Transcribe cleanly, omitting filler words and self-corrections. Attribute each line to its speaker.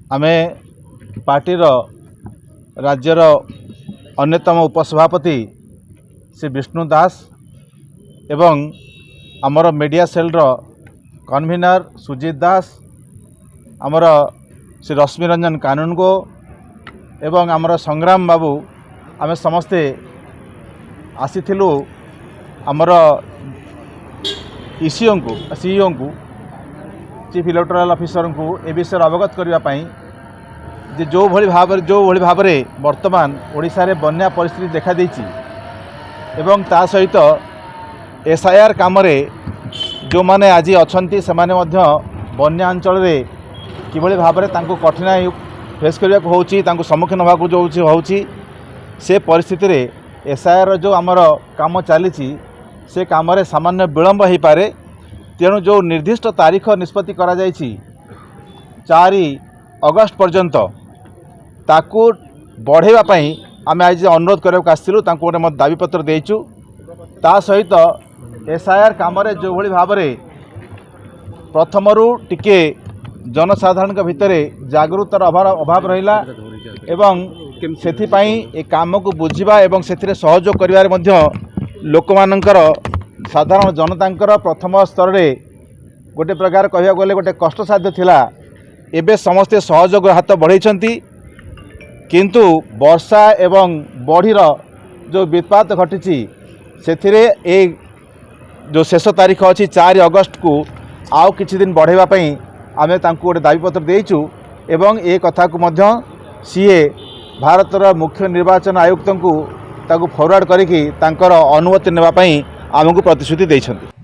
Speaker 1: आमे पार्टीर राज्यर अन्यतम उपसभापति श्री विष्णु दास एवं आमर मीडिया सेल कन्वीनर सुजीत दास आमर श्री रश्मि रंजन कानूनगो एवं आमर संग्राम बाबू आमे समस्ते आसीथिलु आमर ईसीओ को सीईओ को चीफ इलेक्टोरल ऑफिसर को ए विषय अवगत करने जे जो भली भाव वर्तमान ओडिशा रे बन्या परिस्थिति देखा देछि एवं ता सहित एसआईआर काम रे जो माने आज अछंती से माने मध्य बन्या अंचल रे किभली भाव रे तांको कठिनाई फेस करबा को होछि तांको सम्मुखीन होबा को जो होछि से परिस्थिति रे एसआईआर जो आमर काम चली से काम रे सामान्य विलंब हो पारे तेणु जो निर्दिष्ट तारीख निष्पत्ति करा जायछि 4 अगस्त पर्यंत ताकू बढ़ेवा पई आमे आज अनुरोध करबाक आसिलु तांको गोटे मत दाबीपत्र देइछु ता सहित एसआईआर काम रे जो भली भाव रे प्रथमरु टिके जनसाधारण भितर जागरूकतार अभाव रहिला एवं सेथि पई ए काम को बुझिबा एवं सेथिरे सहयोग करिवार मध्य लोकमानंकर साधारण जनतांकर प्रथम स्तर रे गोटे प्रकार कहया गले गोटे कष्ट साध्य थिला एबे समस्ते सहयोग हाथ बढ़ाई किंतु वर्षा एवं बढ़ीर जो विपात घटी से जो शेष तारीख अच्छी 4 अगस्त को आउ किछि दिन बढ़ेवा पई आमे तांको गोटे दाबीपत्र देइछु एवं ए कथा को मध्य सीए भारतर मुख्य निर्वाचन आयुक्त को ताकू फॉरवर्ड करिकी तांकर अनुमति नेबा पई आमको प्रतिश्रुति देइछन्ति।